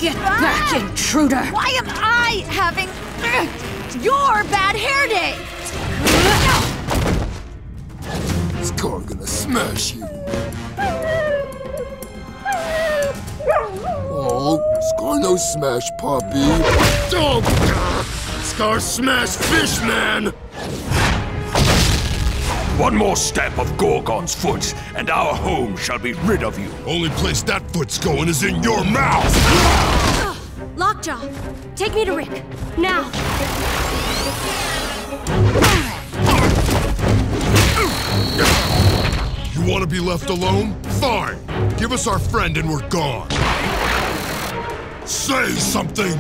Get back, intruder! Why am I having your bad hair day? Scar gonna smash you. Oh, Scar no smash, puppy. Oh, Scar smash fish, man! One more step of Gorgon's foot, and our home shall be rid of you. Only place that foot's going is in your mouth! Lockjaw, take me to Rick, now! You want to be left alone? Fine! Give us our friend and we're gone! Say something!